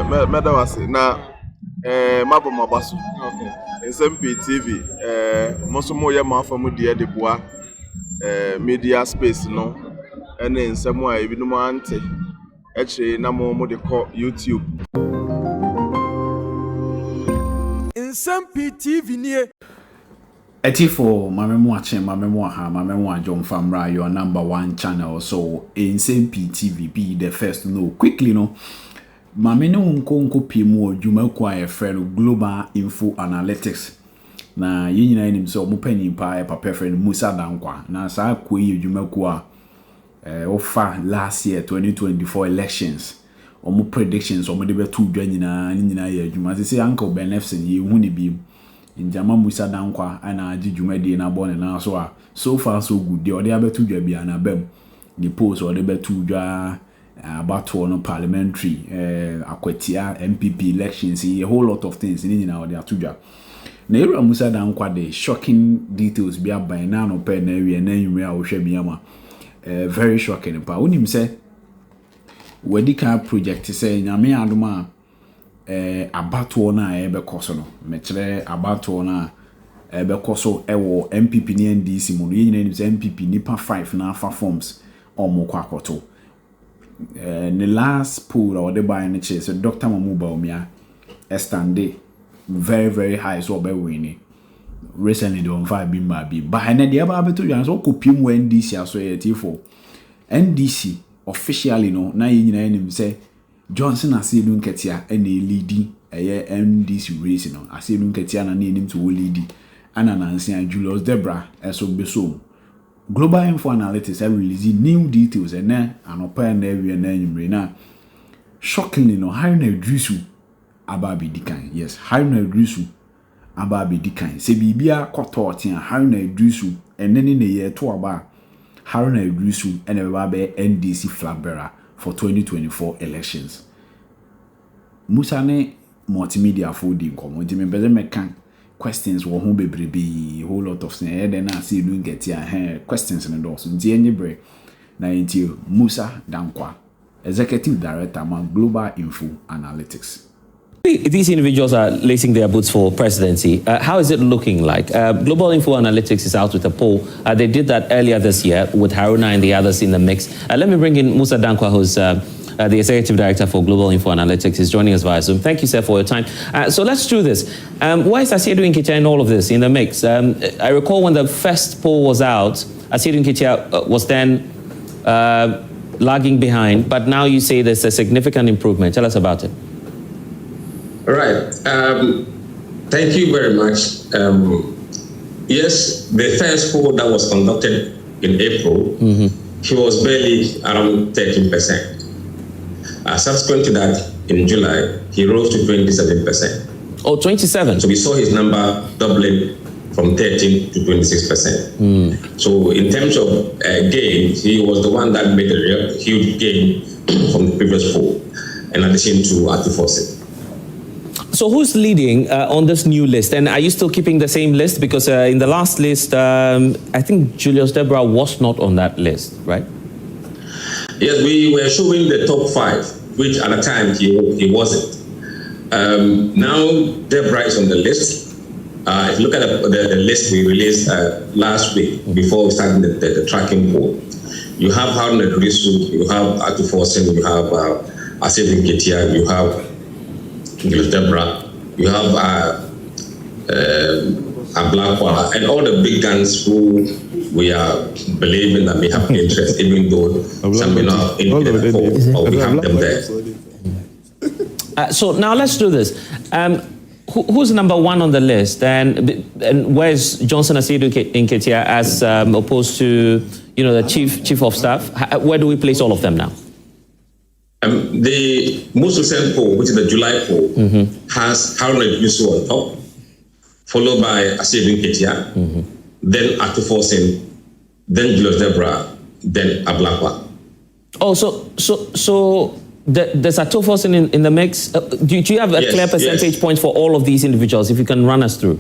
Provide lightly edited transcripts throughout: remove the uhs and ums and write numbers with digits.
medawase na mabo mabaso. Okay. Nsem-Pii TV mosomo ye mafamu de boa media space no ene nsemu a ebi no ante eche na mo de call YouTube. Nsem-Pii TV nie for Mamemo Achen, Mamemo Ha, Mamemo John Famra, your #1 channel. So Nsem-Pii TV be the first no quickly no. Mameno nko pimu juma kwa e friend Global Info Analytics. Na yina nim so mo pani pa papa friend Musa Dankwa. Na sa ko yi juma kwa ofa last year 2024 elections. Omo predictions omo de betu dwa nyina ya juma. Say Uncle Ben Efson ye hu ne bi. Njama Musa Dankwa ana agi juma de na bone na so far so good. De ode abetu dwa bia na bem. Ni post ode betu dwa about one parliamentary akwatia MPP elections, a whole lot of things in our atuja. Na Musa Dankwa the shocking details be by now no pen area na yumre a biama very shocking pa unim say wedika project say nyame adoma about one ebe koso no mekere about one ebe koso ewo MPP ni NDC mo yin say MPP nipa 5 na fa forms omo kwa akoto. The last poll or the buy in so Dr. Mamuba Omia estande very, very high so be winning. Recently the on 5 been maybe. But I the other to you so kupim when NDC so for NDC officially no na yin say Johnson Asiedu Nketia and leading a NDC race no Asiedu Nketia na him to leading and announcing Julius Debra so beso. Global Info Analytics have released new details and open area na shockingly no Haruna Iddrisu Ababi Dikan. Yes, Haruna Iddrisu Ababi Dikan. Se bibia kwato tia Haruna Iddrisu and then in the year to aba Haruna Iddrisu and a NDC flag bearer for 2024 elections. Musane multimedia folding come me better mekan questions wo ho bebrebe whole lot of things then Asiedu Nketia questions in those nti enyebre na nti Musa Dankwa executive director man Global Info Analytics. These individuals are lacing their boots for presidency. How is it looking like? Global Info Analytics is out with a poll. They did that earlier this year with Haruna and the others in the mix. Let me bring in Musa Dankwa, who's the Executive Director for Global Info Analytics, is joining us via Zoom. Thank you, sir, for your time. So let's do this. Why is Asiedu Nketia in all of this, in the mix? I recall when the first poll was out, Asiedu Nketia was then lagging behind, but now you say there's a significant improvement. Tell us about it. All right. Thank you very much. Yes, the first poll that was conducted in April, he was barely around 13%. Subsequent to that, in July, he rose to 27%. Oh, 27. So we saw his number doubling from 13 to 26%. So in terms of gain, he was the one that made a huge gain from the previous poll, in addition to Atufosin. So who's leading on this new list? And are you still keeping the same list? Because in the last list, I think Julius Debra was not on that list, right? Yes, we were showing the top 5, which at the time he wasn't. Now Debra is on the list. If you look at the list we released last week before we started the tracking poll, you have Haruna Iddrisu, you have Atufosin, you have Asiedu Nketia, you have Debra, you have Ablakwa, and all the big guns who we are believing that may have interest, even though some may not in the poll, or we have them there. So now let's do this. Who's number 1 on the list, and where's Johnson Asiedu Nketia as opposed to the chief of staff? Where do we place all of them now? The most recent poll, which is the July poll, has Haruna Iddrisu on top, followed by Asiedu Nketia, then Atufosin, then Julius Debra, then Ablakwa. Oh, so there's Atufosin in the mix. Do you have a clear percentage point for all of these individuals, if you can run us through?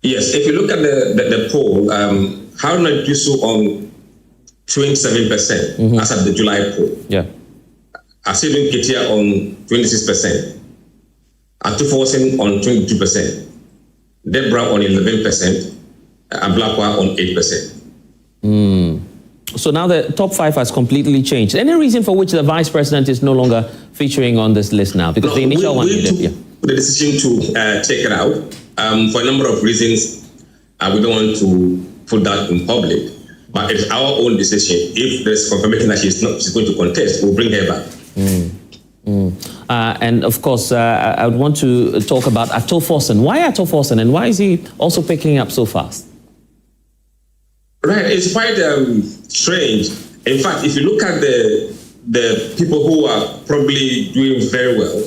Yes, if you look at the poll, Haruna Iddrisu on 27% as at the July poll. Yeah. Asiedu Nketia on 26%, Atufosin on 22%, Deborah on 11%, and Blakwa on 8%. So now the top 5 has completely changed. Any reason for which the vice president is no longer featuring on this list now? Because the initial one... We took the decision to take it out for a number of reasons. We don't want to put that in public, but it's our own decision. If there's confirmation that she's going to contest, we'll bring her back. And of course, I would want to talk about Atufosin. Why Atufosin, and why is he also picking up so fast? Right, it's quite strange. In fact, if you look at the people who are probably doing very well,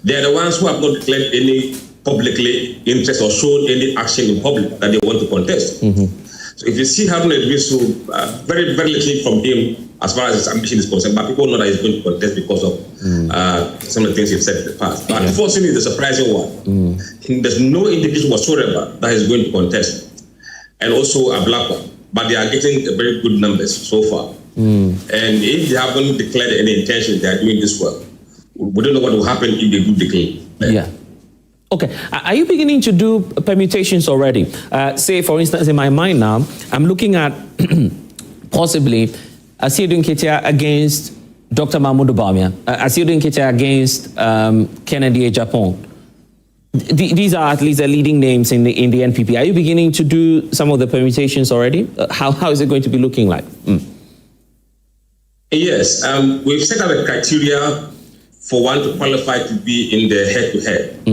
they're the ones who have not declared any publicly interest or shown any action in public that they want to contest. So if you see Haruna Iddrisu, very, very little from him as far as his ambition is concerned, but people know that he's going to contest because of some of the things he's said in the past. But unfortunately, the surprising one, there's no indication whatsoever that he's going to contest. And also a black one. But they are getting very good numbers so far. And if they haven't declared any intention, they are doing this well. We don't know what will happen if they do declare. Yeah. Okay. Are you beginning to do permutations already? Say, for instance, in my mind now, I'm looking at possibly Asiedu Nketia against Dr. Mahmoud Bawumia, Asiedu Nketia against Kennedy Ejapong. These are at least the leading names in the NPP. Are you beginning to do some of the permutations already? How is it going to be looking like? Yes, we've set up a criteria for one to qualify to be in the head-to-head.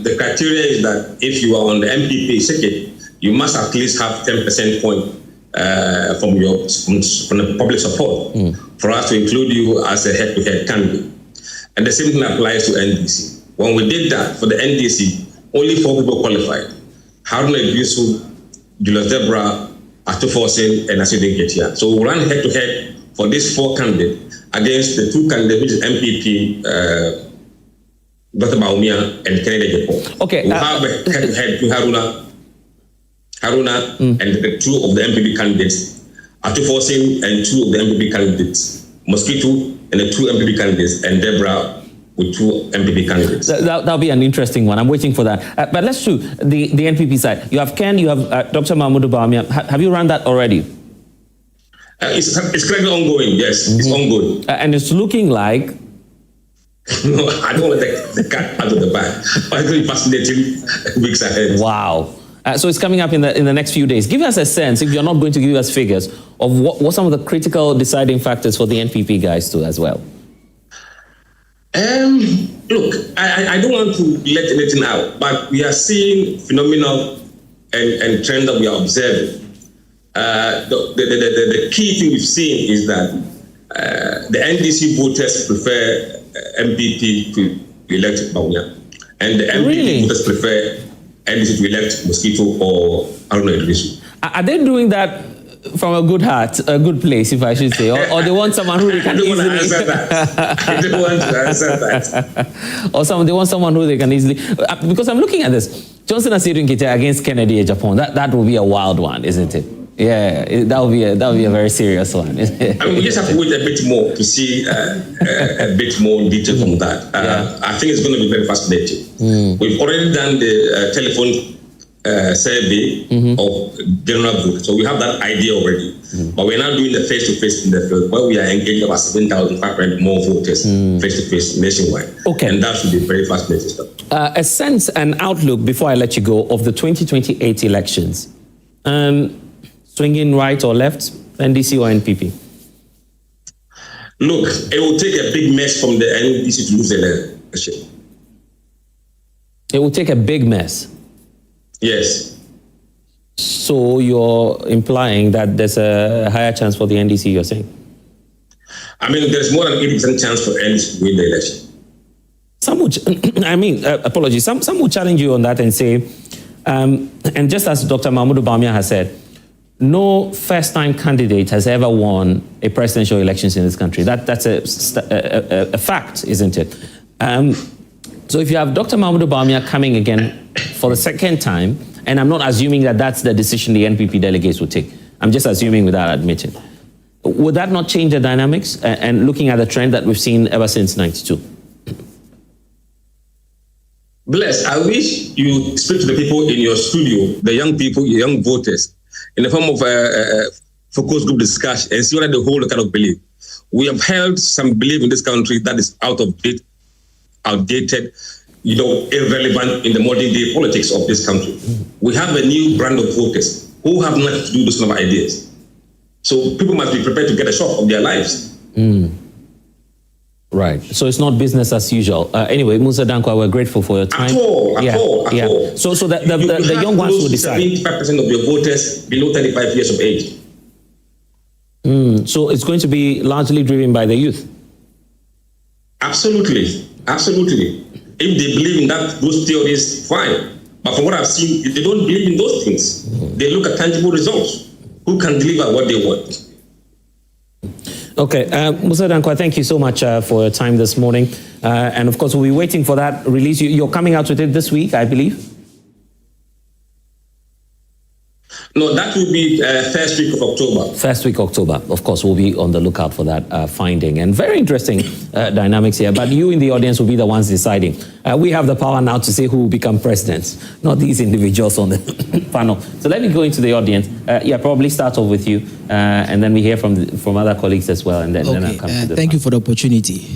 The criteria is that if you are on the MPP circuit, you must at least have 10% point from the public support for us to include you as a head-to-head candidate. And the same thing applies to NDC. When we did that for the NDC, only 4 people qualified: Haruna Iddrisu, Jubilates, Atufosin, and Asiedu Nketia. So we ran head-to-head for these 4 candidates against the 2 candidates, which is MPP, Dr. Bawumia, and Kennedy Ejapong. Okay. We have a head-to-head to Haruna, and the 2 of the MPP candidates, Atufosin and 2 of the MPP candidates, Mosquito and the 2 MPP candidates, and Deborah with 2 MPP candidates. That'll be an interesting one. I'm waiting for that. But let's do the NPP side. You have Ken, you have Dr. Mahmoud Bawumia. Have you run that already? It's currently ongoing, yes. It's ongoing. And it's looking like... No, I don't want to take the cat out of the bag. But it's really fascinating weeks ahead. Wow. So it's coming up in the next few days. Give us a sense, if you're not going to give us figures, of what some of the critical deciding factors for the NPP guys too as well. Look, I don't want to let anything out, but we are seeing phenomenal and trend that we are observing. The key thing we've seen is that the NDC voters prefer MPP to elect Bawumia, and the MPP voters prefer NDC to elect Mosquito or Haruna Iddrisu. Are they doing that from a good heart, a good place, if I should say, or they want someone who they can easily... I don't want to answer that. I don't want to answer that. Or they want someone who they can easily... Because I'm looking at this. Johnson Asiedu Nketia against Kennedy Ejapong. That will be a wild one, isn't it? Yeah, that will be a very serious one. I mean, we just have to wait a bit more to see a bit more detail from that. I think it's going to be very fascinating. We've already done the telephone survey of general vote, so we have that idea already. But we're now doing the face-to-face in the field, where we are engaging about 7,500 more voters face-to-face nationwide. Okay, and that should be very fascinating stuff. A sense and outlook before I let you go of the 2028 elections. Swinging right or left, NDC or NPP? Look, it will take a big mess from the NDC to lose the election. It will take a big mess? Yes. So you're implying that there's a higher chance for the NDC, you're saying? I mean, there's more than 80% chance for NDC to win the election. Some would, apologies, some will challenge you on that and say, and just as Dr. Mahmoud Bawumia has said, no first-time candidate has ever won a presidential elections in this country. That's a fact, isn't it? So if you have Dr. Mahmoud Bawumia coming again for the second time, and I'm not assuming that that's the decision the NPP delegates will take. I'm just assuming without admitting. Would that not change the dynamics and looking at the trend that we've seen ever since 92? Bless, I wish you speak to the people in your studio, the young people, your young voters, in the form of a focus group discussion and see whether the whole kind of belief. We have held some belief in this country that is out of date, outdated, irrelevant in the modern day politics of this country. We have a new brand of voters who have nothing to do with those kind of ideas. So people must be prepared to get a shock of their lives. Right. So it's not business as usual. Anyway, Musa Dankwa, we're grateful for your time. At all. So the young ones will decide. 75% of your voters below 35 years of age. So it's going to be largely driven by the youth. Absolutely. If they believe in those theories, fine. But from what I've seen, they don't believe in those things. They look at tangible results. Who can deliver what they want? Okay, Musa Dankwa, thank you so much for your time this morning. And of course, we'll be waiting for that release. You're coming out with it this week, I believe? No, that will be first week of October. First week October. Of course, we'll be on the lookout for that finding. And very interesting dynamics here. But you in the audience will be the ones deciding. We have the power now to say who will become presidents, not these individuals on the panel. So let me go into the audience. Probably start off with you, and then we hear from other colleagues as well. And then I'll come to the thank you for the opportunity.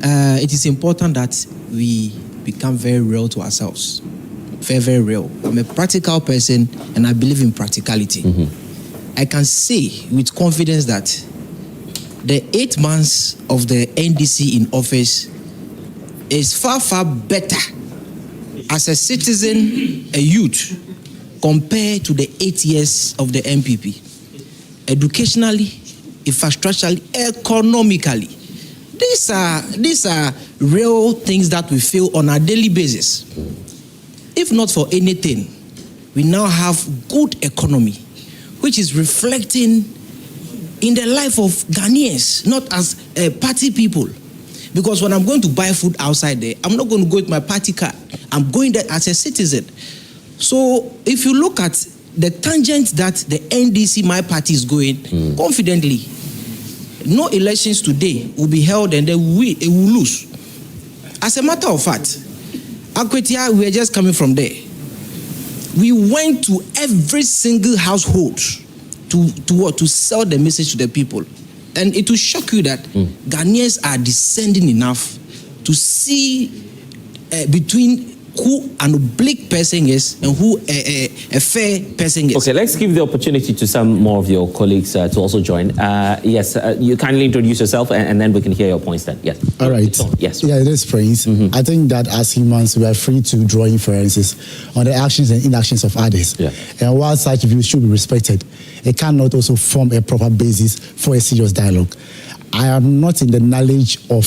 It is important that we become very real to ourselves. Very, very real. I'm a practical person and I believe in practicality. I can say with confidence that the 8 months of the NDC in office is far, far better as a citizen, a youth, compared to the 8 years of the MPP. Educationally, infrastructurally, economically. These are real things that we feel on a daily basis. If not for anything, we now have good economy, which is reflecting in the life of Ghanaians, not as party people. Because when I'm going to buy food outside there, I'm not going to go with my party card. I'm going there as a citizen. So if you look at the tangent that the NDC, my party, is going, confidently, no elections today will be held and it will lose. As a matter of fact, Nketia, we are just coming from there. We went to every single household to sell the message to the people. And it will shock you that Ghanaians are descending enough to see between who an oblique person is and who a fair person is. Okay, let's give the opportunity to some more of your colleagues to also join. Yes, you kindly introduce yourself and then we can hear your points then. Yes. All right. Yes. Yeah, it is Prince. I think that as humans, we are free to draw inferences on the actions and inactions of others. Yeah. And while such views should be respected, it cannot also form a proper basis for a serious dialogue. I am not in the knowledge of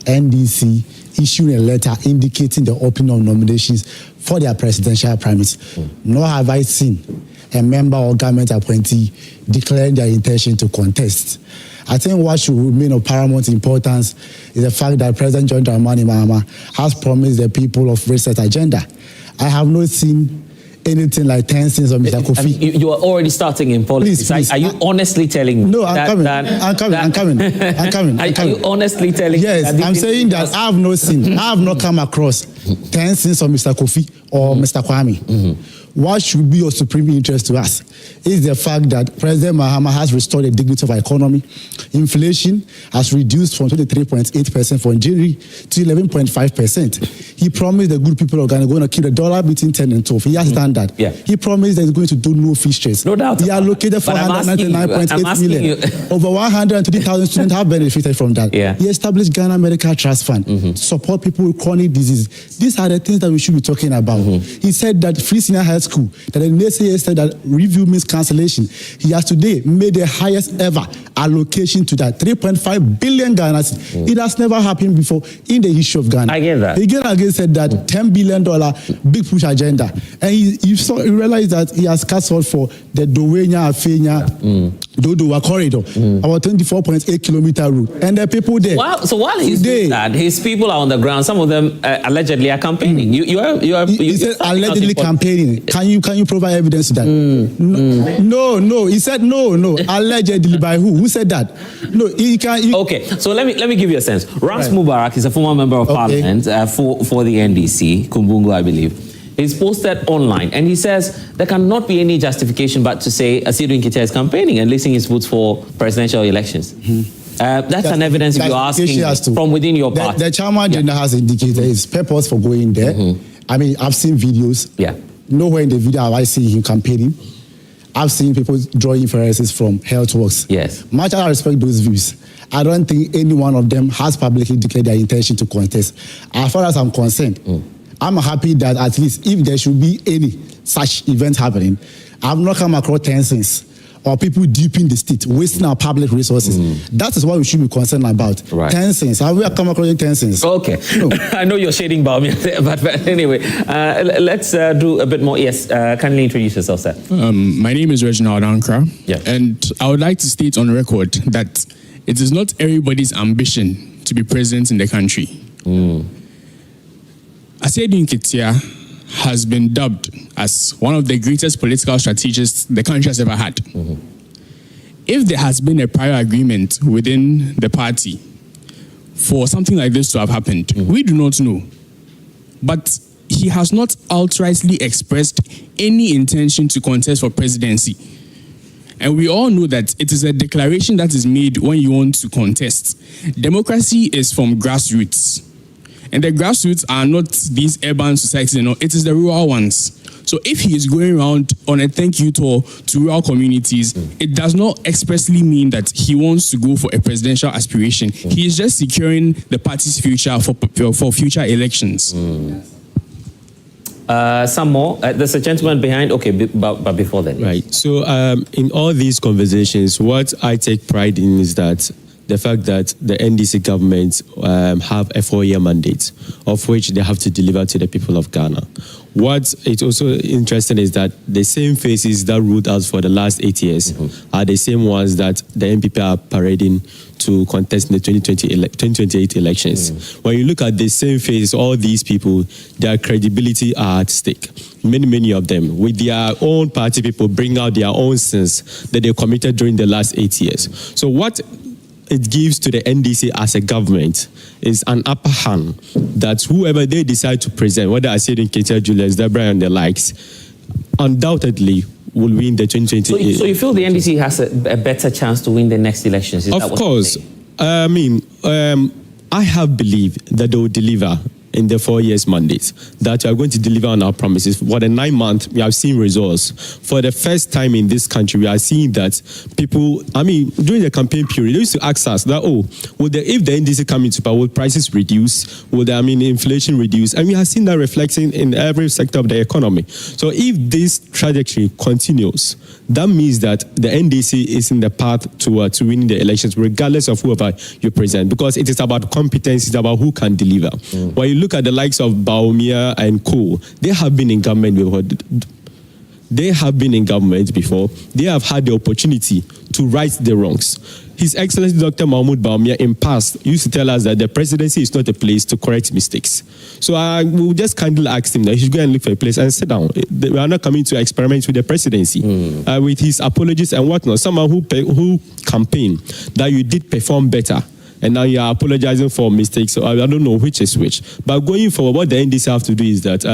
NDC issuing a letter indicating the opening of nominations for their presidential primaries. Nor have I seen a member or government appointee declaring their intention to contest. I think what should remain of paramount importance is the fact that President John Dramani Mahama has promised the people of reset agenda. I have not seen anything like 10 cents of Mr. Kofi. You are already starting in politics. Please. Are you honestly telling me? No, I'm coming. Are you honestly telling me? Yes, I'm saying that I have not come across 10 cents of Mr. Kofi or Mr. Kwame. What should be of supreme interest to us is the fact that President Mahama has restored the dignity of our economy. Inflation has reduced from 23.8% from January to 11.5%. He promised the good people of Ghana going to keep the dollar between 10 and 12. He has done that. Yeah. He promised that he's going to do no fish trades. No doubt. He allocated 499.8 million. Over 120,000 students have benefited from that. Yeah. He established Ghana Medical Trust Fund to support people with chronic disease. These are the things that we should be talking about. He said that free senior health school, that the naysayers said that review means cancellation. He has today made the highest ever allocation to that, 3.5 billion Ghanas. It has never happened before in the history of Ghana. I get that. He again said that $10 billion big push agenda. And you realize that he has castled for the Dowenya, Afenya, Dodowa corridor, about 24.8 kilometer route, and the people there. Wow. So while he's doing that, his people are on the ground. Some of them allegedly are campaigning. He said allegedly campaigning. Can you provide evidence to that? No. He said no. Allegedly by who? Who said that? No, he can. Okay, so let me give you a sense. Rams Mubarak is a former member of parliament for the NDC, Kumbungu, I believe. He's posted online and he says there cannot be any justification but to say Asiedu Nketia is campaigning and listing his votes for presidential elections. That's an evidence you're asking from within your party. The chairman general has indicated his purpose for going there. I mean, I've seen videos. Yeah. Nowhere in the video have I seen him campaigning. I've seen people drawing inferences from health works. Yes. Much as I respect those views, I don't think any one of them has publicly declared their intention to contest. As far as I'm concerned, I'm happy that at least if there should be any such event happening, I've not come across tensions or people deep in the state, wasting our public resources. That is what we should be concerned about. Right. Tensions. Have we come across tensions? Okay. No. I know you're shading Baumia there, but anyway, let's do a bit more. Yes, kindly introduce yourself, sir. My name is Reginald Ankra, and I would like to state on record that it is not everybody's ambition to be president in the country. Asiedu Nketia has been dubbed as one of the greatest political strategists the country has ever had. If there has been a prior agreement within the party for something like this to have happened, we do not know. But he has not outrightly expressed any intention to contest for presidency. And we all know that it is a declaration that is made when you want to contest. Democracy is from grassroots. And the grassroots are not these urban societies, it is the rural ones. So if he is going around on a thank you tour to rural communities, it does not expressly mean that he wants to go for a presidential aspiration. He is just securing the party's future for future elections. Some more. There's a gentleman behind. Okay, but before that. Right. So in all these conversations, what I take pride in is that the fact that the NDC government have a 4-year mandate, of which they have to deliver to the people of Ghana. What is also interesting is that the same faces that ruled us for the last 8 years are the same ones that the NPP are parading to contest in the 2028 elections. When you look at the same faces, all these people, their credibility are at stake. Many of them, with their own party people, bring out their own sins that they committed during the last 8 years. So what it gives to the NDC as a government is an upper hand that whoever they decide to present, whether Asiedu Nketia Jubilates, Deborah and the likes, undoubtedly will win the 2028. So you feel the NDC has a better chance to win the next elections? Of course. I mean, I have believed that they will deliver in the 4 years mandate, that we are going to deliver on our promises. For the 9 months, we have seen results. For the first time in this country, we are seeing that people, during the campaign period, they used to ask us that, if the NDC come into power, will prices reduce? Will the inflation reduce? And we have seen that reflecting in every sector of the economy. So if this trajectory continues, that means that the NDC is in the path to winning the elections, regardless of whoever you present, because it is about competence, it's about who can deliver. When you look at the likes of Baumia and Co, they have been in government before. They have had the opportunity to right the wrongs. His Excellency Dr. Mahmoud Baumia in past used to tell us that the presidency is not a place to correct mistakes. So I will just kindly ask him that he should go and look for a place and sit down. We are not coming to experiment with the presidency. With his apologies and whatnot, someone who campaigned that you did perform better, and now you are apologizing for mistakes. So I don't know which is which. But going forward, what the NDC have to do is that,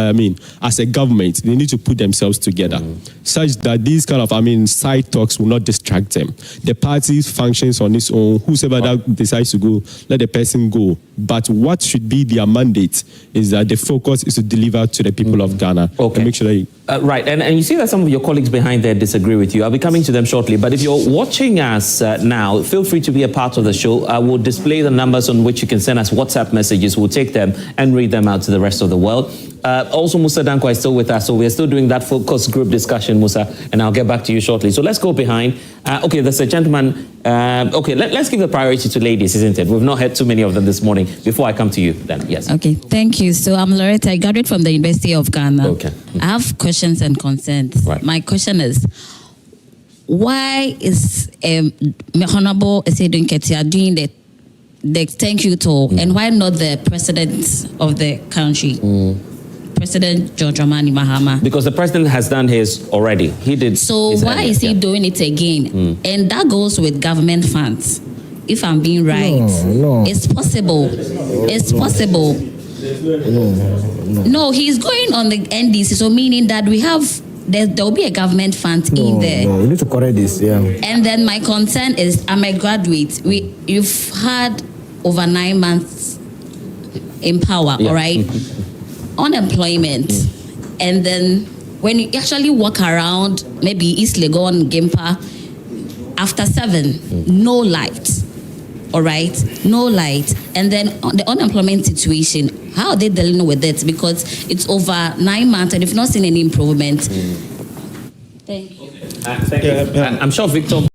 as a government, they need to put themselves together such that these kind of, side talks will not distract them. The party functions on its own. Whoever that decides to go, let the person go. But what should be their mandate is that the focus is to deliver to the people of Ghana. Okay. And make sure that right, and you see that some of your colleagues behind there disagree with you. I'll be coming to them shortly. But if you're watching us now, feel free to be a part of the show. I will display the numbers on which you can send us WhatsApp messages. We'll take them and read them out to the rest of the world. Also, Musa Danko is still with us, so we're still doing that focus group discussion, Musa, and I'll get back to you shortly. So let's go behind. Okay, there's a gentleman. Let's give the priority to ladies, isn't it? We've not had too many of them this morning. Before I come to you, then, yes. Okay, thank you. So I'm Loretta. I graduated from the University of Ghana. Okay. I have questions and concerns. Right. My question is, why is Honorable Asiedu Nketia doing the thank you tour, and why not the president of the country, President John Dramani Mahama? Because the president has done his already. He did. So why is he doing it again? And that goes with government funds. If I'm being right, No. It's possible. It's possible. No, he's going on the NDC, so meaning that we have there will be a government fund in there. No, you need to correct this. Yeah. And then my concern is, I'm a graduate. You've had over 9 months in power, all right? Unemployment, and then when you actually walk around, maybe East Legon, Gimpa, after 7, no light. All right, no light. And then on the unemployment situation, how are they dealing with it? Because it's over 9 months and you've not seen any improvement. Thank you. Thank you. I'm sure Victor